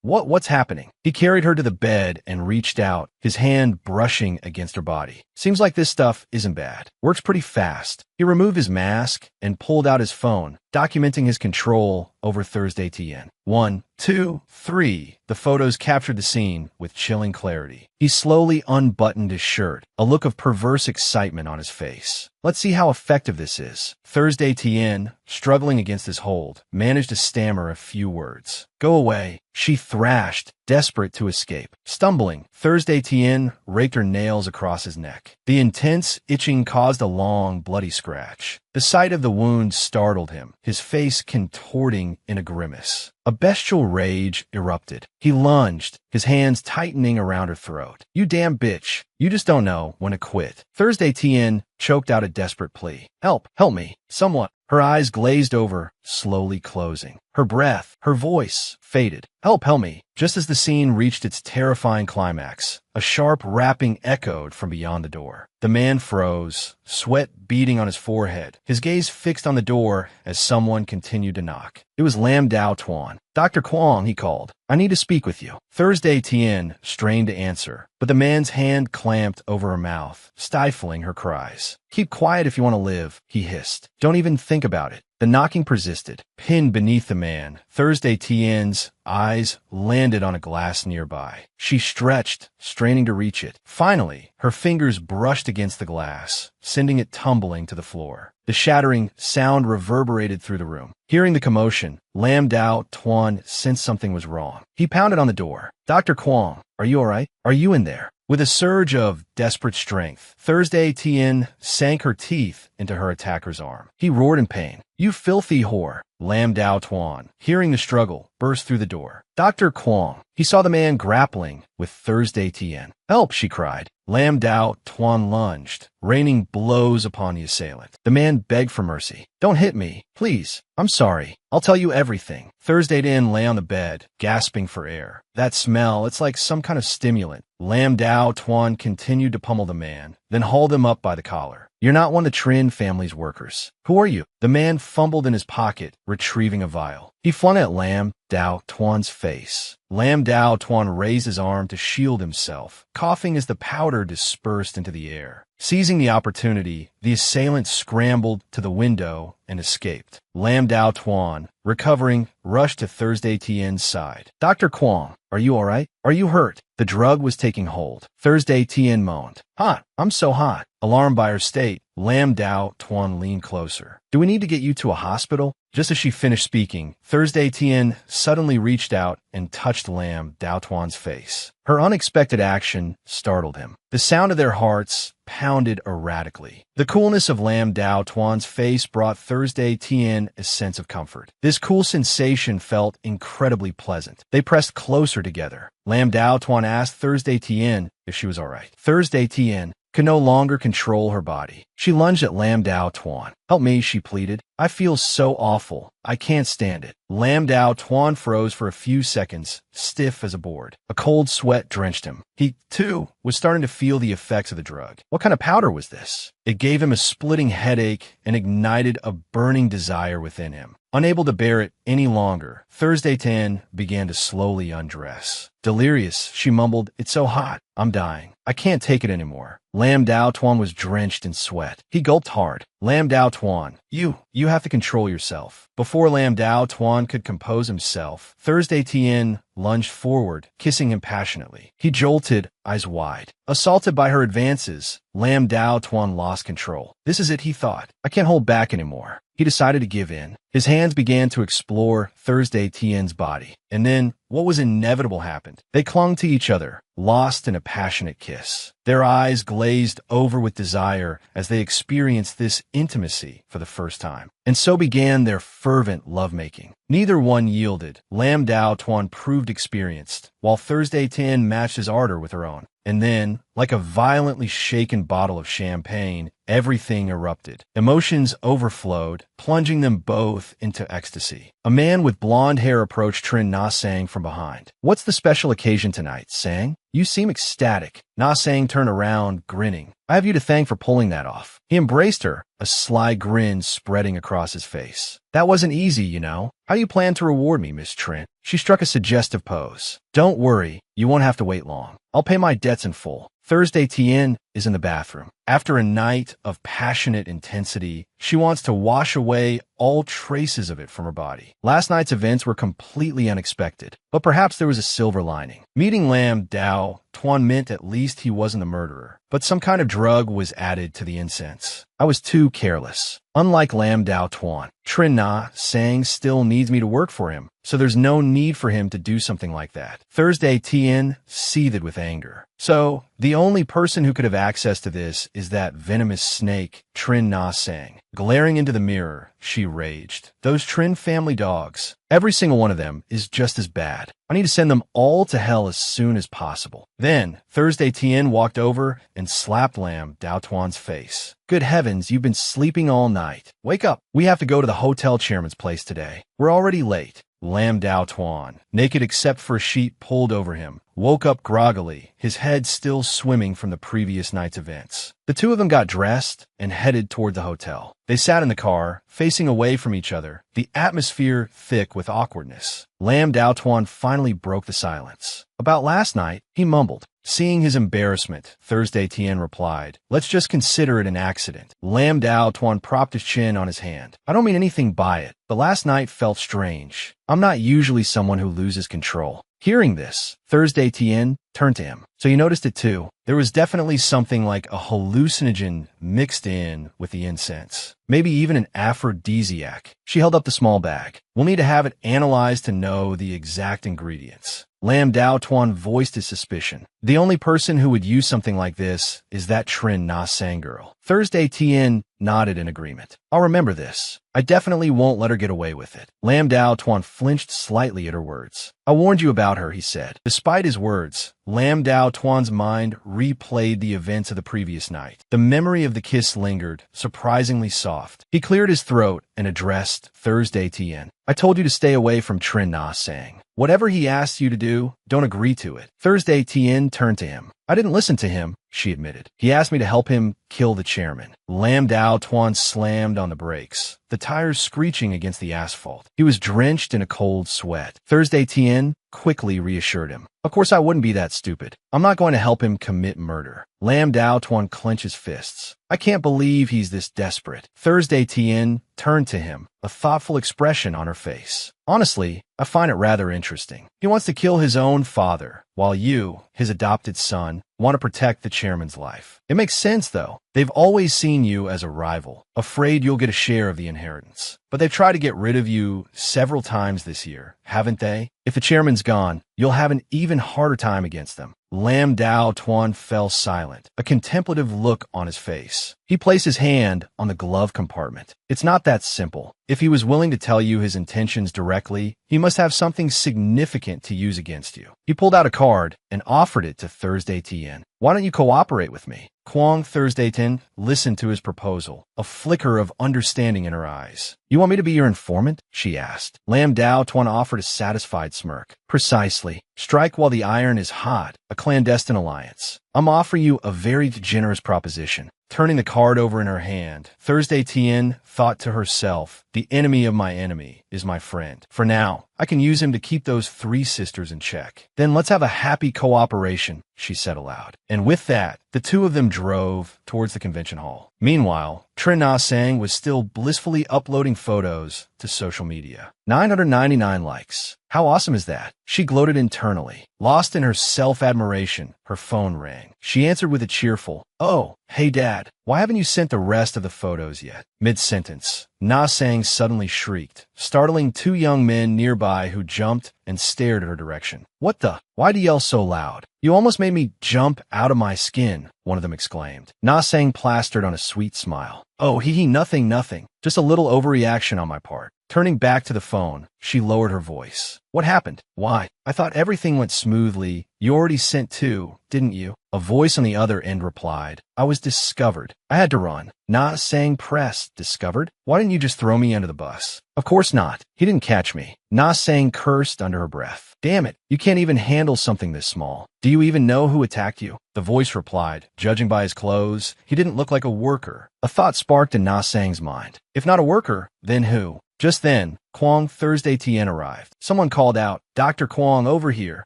What's happening? He carried her to the bed and reached out, his hand brushing against her body. Seems like this stuff isn't bad. Works pretty fast. He removed his mask and pulled out his phone, documenting his control over Thursday TN. 1, 2, 3. The photos captured the scene with chilling clarity. He slowly unbuttoned his shirt, a look of perverse excitement on his face. Let's see how effective this is. Thursday TN, struggling against his hold, managed to stammer a few words. Go away, she thrashed, desperate to escape. Stumbling, Thursday TN raked her nails across his neck. The intense itching caused a long, bloody scratch. The sight of the wound startled him, his face contorting in a grimace. A bestial rage erupted. He lunged, his hands tightening around her throat. You damn bitch. You just don't know when to quit. Thursday TN choked out a desperate plea. Help me, someone. Her eyes glazed over, slowly closing. Her breath, her voice, faded. Help me. Just as the scene reached its terrifying climax, a sharp rapping echoed from beyond the door. The man froze, sweat beading on his forehead, his gaze fixed on the door as someone continued to knock. It was Lam Dao Tuan. Dr. Kwong, he called. I need to speak with you. Thursday Tien strained to answer, but the man's hand clamped over her mouth, stifling her cries. Keep quiet if you want to live, he hissed. Don't even think about it. The knocking persisted. Pinned beneath the man, Thursday Tien's eyes landed on a glass nearby. She stretched, straining to reach it. Finally, her fingers brushed against the glass, sending it tumbling to the floor. The shattering sound reverberated through the room. Hearing the commotion, Lam Dao Tuan sensed something was wrong. He pounded on the door. Dr. Kwong, are you all right? Are you in there? With a surge of desperate strength, Thursday Tien sank her teeth into her attacker's arm. He roared in pain. You filthy whore. Lam Dao Tuan, hearing the struggle, burst through the door. Dr. Kwong, he saw the man grappling with Thursday Tien. Help, she cried. Lam Dao Tuan lunged, raining blows upon the assailant. The man begged for mercy. Don't hit me, please. I'm sorry. I'll tell you everything. Thursday Tien lay on the bed, gasping for air. That smell, it's like some kind of stimulant. Lam Dao Tuan continued to pummel the man, then hauled him up by the collar. You're not one of the Trin family's workers. Who are you? The man fumbled in his pocket, retrieving a vial. He flung it at Lam Dao Tuan's face. Lam Dao Tuan raised his arm to shield himself, coughing as the powder dispersed into the air. Seizing the opportunity, the assailant scrambled to the window and escaped. Lam Dao Tuan, recovering, rushed to Thursday Tien's side. Dr. Kwong, are you all right? Are you hurt? The drug was taking hold. Thursday Tien moaned. Hot. I'm so hot. Alarmed by her state, Lam Dao Tuan leaned closer. Do we need to get you to a hospital? Just as she finished speaking, Thursday Tien suddenly reached out and touched Lam Dao Tuan's face. Her unexpected action startled him. The sound of their hearts pounded erratically. The coolness of Lam Dao Tuan's face brought Thursday Tien a sense of comfort. This cool sensation felt incredibly pleasant. They pressed closer together. Lam Dao Tuan asked Thursday Tien if she was all right. Thursday Tien could no longer control her body. She lunged at Lam Dao Tuan. Help me, she pleaded. I feel so awful. I can't stand it. Lam Dao Tuan froze for a few seconds, stiff as a board. A cold sweat drenched him. He, too, was starting to feel the effects of the drug. What kind of powder was this? It gave him a splitting headache and ignited a burning desire within him. Unable to bear it any longer, Thursday Tien began to slowly undress. Delirious, she mumbled, It's so hot. I'm dying. I can't take it anymore. Lam Dao Tuan was drenched in sweat. He gulped hard. Lam Dao Tuan, you have to control yourself. Before Lam Dao Tuan could compose himself, Thursday Tien lunged forward, kissing him passionately. He jolted, eyes wide. Assaulted by her advances, Lam Dao Tuan lost control. This is it, he thought. I can't hold back anymore. He decided to give in. His hands began to explore Thursday Tien's body. And then, what was inevitable happened. They clung to each other, lost in a passionate kiss. Their eyes glazed over with desire as they experienced this intimacy for the first time. And so began their fervent lovemaking. Neither one yielded. Lam Dao Tuan proved experienced, while Thursday Tien matched his ardor with her own. And then, like a violently shaken bottle of champagne, everything erupted. Emotions overflowed, plunging them both into ecstasy. A man with blonde hair approached Trin Na Sang from behind. "What's the special occasion tonight, Sang? You seem ecstatic." Na Sang turned around, grinning. "I have you to thank for pulling that off." He embraced her, a sly grin spreading across his face. "That wasn't easy, you know. How do you plan to reward me, Miss Trin?" She struck a suggestive pose. "Don't worry, you won't have to wait long. I'll pay my debts in full." Thursday Tien is in the bathroom. After a night of passionate intensity, she wants to wash away all traces of it from her body. Last night's events were completely unexpected, but perhaps there was a silver lining. Meeting Lam Dao Tuan meant at least he wasn't the murderer, but some kind of drug was added to the incense. I was too careless. Unlike Lam Dao Tuan, Trin Na Sang still needs me to work for him, so there's no need for him to do something like that. Thursday Tien seethed with anger. So, the only person who could have access to this is that venomous snake, Trin Na Sang. Glaring into the mirror, she raged. Those Trin family dogs, every single one of them is just as bad. I need to send them all to hell as soon as possible. Then, Thursday Tien walked over and slapped Lam Dao Tuan's face. "Good heavens, you've been sleeping all night. Wake up. We have to go to the hotel chairman's place today. We're already late." Lam Dao Tuan, naked except for a sheet pulled over him, woke up groggily, his head still swimming from the previous night's events. The two of them got dressed and headed toward the hotel. They sat in the car, facing away from each other, the atmosphere thick with awkwardness. Lam Dao Tuan finally broke the silence. "About last night," he mumbled. Seeing his embarrassment, Thursday Tien replied, "Let's just consider it an accident." Lam Dao Tuan propped his chin on his hand. "I don't mean anything by it, but last night felt strange. I'm not usually someone who loses control." Hearing this, Thursday Tien turned to him. "So you noticed it too?" There was definitely something like a hallucinogen mixed in with the incense. Maybe even an aphrodisiac. She held up the small bag. "We'll need to have it analyzed to know the exact ingredients." Lam Dao Tuan voiced his suspicion. "The only person who would use something like this is that Trin Na Sang girl." Thursday Tien nodded in agreement. "I'll remember this. I definitely won't let her get away with it." Lam Dao Tuan flinched slightly at her words. "I warned you about her," he said. Despite his words, Lam Dao Tuan's mind replayed the events of the previous night. The memory of the kiss lingered, surprisingly soft. He cleared his throat and addressed Thursday Tien. "I told you to stay away from Trin Na Sang. Whatever he asks you to do, don't agree to it." Thursday Tien turned to him. "I didn't listen to him," she admitted. "He asked me to help him kill the chairman." Lam Dao Tuan slammed on the brakes, the tires screeching against the asphalt. He was drenched in a cold sweat. Thursday Tien quickly reassured him. "Of course I wouldn't be that stupid. I'm not going to help him commit murder." Lam Dao Tuan clenched his fists. "I can't believe he's this desperate." Thursday Tien turned to him, a thoughtful expression on her face. "Honestly, I find it rather interesting. He wants to kill his own father, while you, his adopted son, want to protect the chairman's life. It makes sense, though. They've always seen you as a rival, afraid you'll get a share of the inheritance. But they've tried to get rid of you several times this year, haven't they? If the chairman's gone, you'll have an even harder time against them." Lam Dao Tuan fell silent, a contemplative look on his face. He placed his hand on the glove compartment. "It's not that simple. If he was willing to tell you his intentions directly, he must have something significant to use against you." He pulled out a card and offered it to Thursday Tien. "Why don't you cooperate with me?" Kwong Thursday Tien listened to his proposal, a flicker of understanding in her eyes. "You want me to be your informant?" she asked. Lam Dao Tuan offered a satisfied smirk. "Precisely. Strike while the iron is hot, a clandestine alliance. I'm offering you a very generous proposition." Turning the card over in her hand, Thursday Tien thought to herself, "The enemy of my enemy is my friend. For now, I can use him to keep those three sisters in check. Then let's have a happy cooperation," she said aloud. And with that, the two of them drove towards the convention hall. Meanwhile, Trin Na Sang was still blissfully uploading photos to social media. 999 likes. How awesome is that? She gloated internally. Lost in her self-admiration, her phone rang. She answered with a cheerful, "Oh, hey Dad, why haven't you sent the rest of the photos yet?" Mid-sentence, Na Sang suddenly shrieked, startling two young men nearby who jumped and stared at her direction. "What the? Why'd you yell so loud? You almost made me jump out of my skin," one of them exclaimed. Na Sang plastered on a sweet smile. "Oh, nothing. Just a little overreaction on my part." Turning back to the phone, she lowered her voice. What happened? Why? I thought everything went smoothly. You already sent two, didn't you? A voice on the other end replied. I was discovered. I had to run. Not saying press. Discovered? Why didn't you just throw me under the bus? Of course not. He didn't catch me. Not saying cursed under her breath. Damn it. You can't even handle something this small. Do you even know who attacked you? The voice replied. Judging by his clothes, he didn't look like a worker. A thought sparked in Na Sang's mind. If not a worker, then who? Just then, Kwong Thursday Tien arrived. Someone called out, Dr. Kwong over here.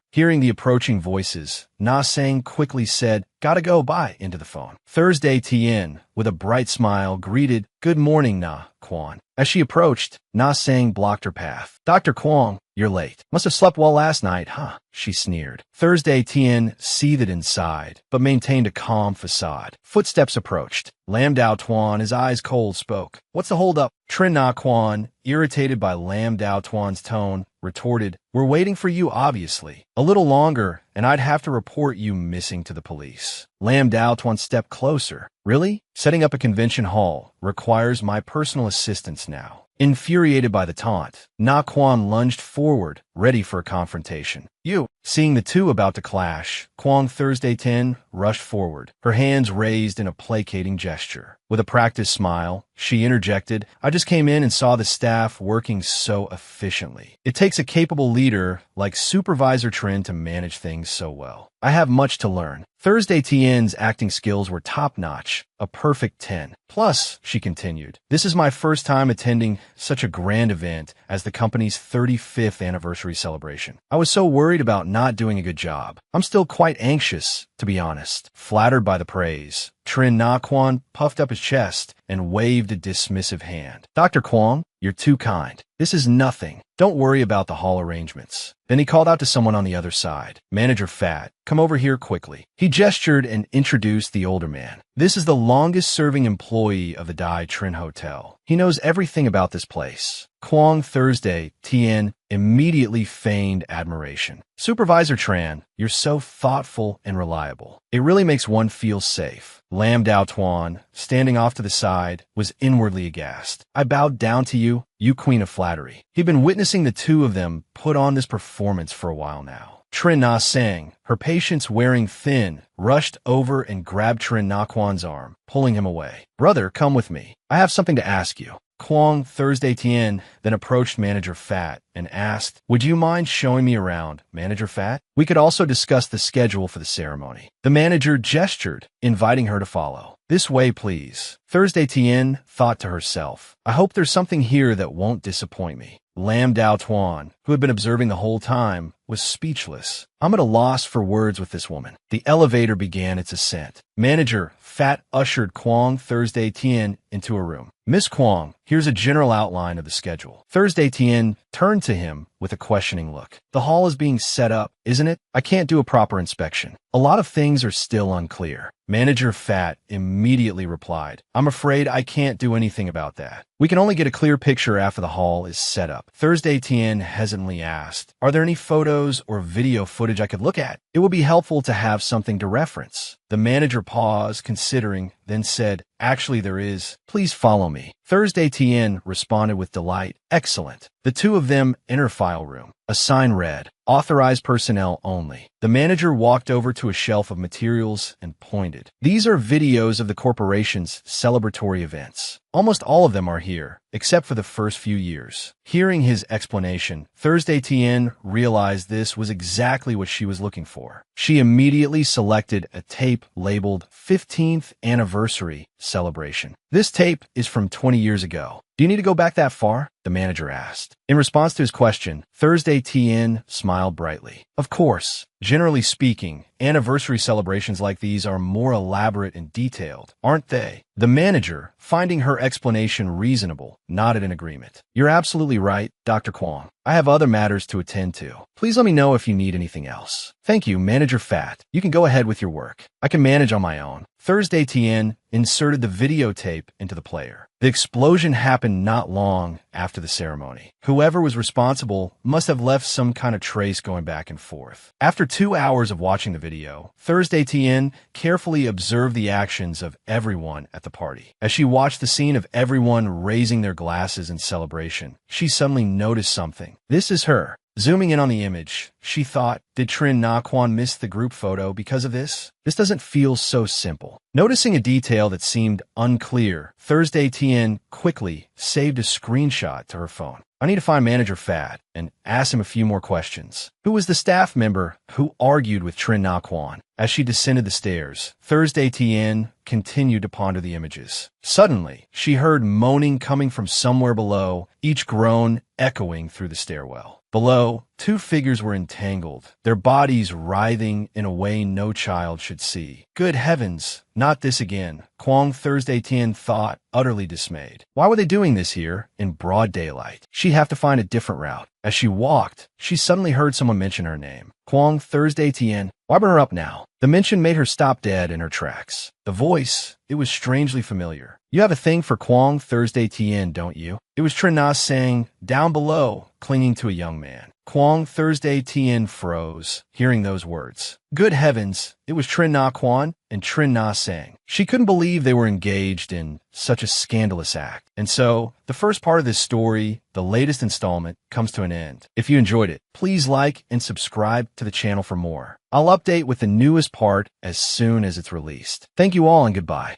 Hearing the approaching voices, Na Sang quickly said, Gotta go, bye, into the phone. Thursday Tien, with a bright smile, greeted, Good morning, Na Kwong. As she approached, Na Sang blocked her path. Dr. Kwong, you're late. Must have slept well last night, huh? She sneered. Thursday Tien seethed inside, but maintained a calm facade. Footsteps approached. Lam Dao Tuan, his eyes cold, spoke. What's the holdup? Trin Na Quan, irritated by Lam Dao Tuan's tone, retorted, We're waiting for you, obviously. A little longer, and I'd have to report you missing to the police. Lam Dao Tuan stepped closer. Really? Setting up a convention hall requires my personal assistance now. Infuriated by the taunt, Na Quan lunged forward, ready for a confrontation. You! Seeing the two about to clash, Kwong Thursday Tien rushed forward, her hands raised in a placating gesture. With a practiced smile, she interjected, I just came in and saw the staff working so efficiently. It takes a capable leader like Supervisor Trin to manage things so well. I have much to learn. Thursday Tien's acting skills were top-notch, a perfect 10. Plus, she continued, this is my first time attending such a grand event as the company's 35th anniversary celebration. I was so worried about not doing a good job. I'm still quite anxious, to be honest. Flattered by the praise, Trin Na Quan puffed up his chest and waved a dismissive hand. Dr. Kwong, you're too kind. This is nothing. Don't worry about the hall arrangements. Then he called out to someone on the other side. Manager Fat, come over here quickly. He gestured and introduced the older man. This is the longest-serving employee of the Dai Trin Hotel. He knows everything about this place. Kwong Thursday Tien immediately feigned admiration. Supervisor Tran, you're so thoughtful and reliable. It really makes one feel safe. Lam Dao Tuan, standing off to the side, was inwardly aghast. I bowed down to you, you queen of flattery. He'd been witnessing the two of them put on this performance for a while now. Trin Na Sang, her patience wearing thin, rushed over and grabbed Trin Na Quan's arm, pulling him away. Brother, come with me. I have something to ask you. Kwong Thursday Tien then approached Manager Fat and asked, Would you mind showing me around, Manager Fat? We could also discuss the schedule for the ceremony. The manager gestured, inviting her to follow. This way, please. Thursday Tien thought to herself, I hope there's something here that won't disappoint me. Lam Dao Tuan, who had been observing the whole time, was speechless. I'm at a loss for words with this woman. The elevator began its ascent. Manager Fat ushered Kwong Thursday Tien into a room. Miss Kwong, here's a general outline of the schedule. Thursday Tien turned to him with a questioning look. The hall is being set up, isn't it? I can't do a proper inspection. A lot of things are still unclear. Manager Fat immediately replied, I'm afraid I can't do anything about that. We can only get a clear picture after the hall is set up. Thursday Tien hesitantly asked, Are there any photos or video footage I could look at? It would be helpful to have something to reference. The manager paused, considering, then said, Actually, there is. Please follow me. Thursday Tien responded with delight. Excellent. The two of them enter file room. A sign read, Authorized personnel only. The manager walked over to a shelf of materials and pointed. These are videos of the corporation's celebratory events. Almost all of them are here, except for the first few years. Hearing his explanation, Thursday Tien realized this was exactly what she was looking for. She immediately selected a tape labeled 15th Anniversary Celebration. This tape is from 20 years ago. Do you need to go back that far? The manager asked. In response to his question, Thursday Tien smiled brightly. Of course. Generally speaking, anniversary celebrations like these are more elaborate and detailed, aren't they? The manager, finding her explanation reasonable, nodded in agreement. You're absolutely right, Dr. Kwong. I have other matters to attend to. Please let me know if you need anything else. Thank you, Manager Fat. You can go ahead with your work. I can manage on my own. Thursday Tien inserted the videotape into the player. The explosion happened not long after the ceremony. Whoever was responsible must have left some kind of trace going back and forth. After 2 hours of watching the video, Thursday Tien carefully observed the actions of everyone at the party. As she watched the scene of everyone raising their glasses in celebration, she suddenly noticed something. This is her. Zooming in on the image, she thought, did Trin Na Quan miss the group photo because of this? This doesn't feel so simple. Noticing a detail that seemed unclear, Thursday Tien quickly saved a screenshot to her phone. I need to find Manager Fad and ask him a few more questions. Who was the staff member who argued with Trin Na Quan? As she descended the stairs, Thursday Tien continued to ponder the images. Suddenly, she heard moaning coming from somewhere below, each groan echoing through the stairwell. Below, 2 figures were entangled, their bodies writhing in a way no child should see. Good heavens, not this again, Kwong Thursday Tien thought, utterly dismayed. Why were they doing this here, in broad daylight? She'd have to find a different route. As she walked, she suddenly heard someone mention her name. Kwong Thursday Tien. Why bring her up now? The mention made her stop dead in her tracks. The voice, it was strangely familiar. You have a thing for Kwong Thursday Tien, don't you? It was Trin Na saying, down below, clinging to a young man. Kwong Thursday Tien froze, hearing those words. Good heavens, it was Trin Na Quan and Trin Na Sang. She couldn't believe they were engaged in such a scandalous act. And so, the first part of this story, the latest installment, comes to an end. If you enjoyed it, please like and subscribe to the channel for more. I'll update with the newest part as soon as it's released. Thank you all and goodbye.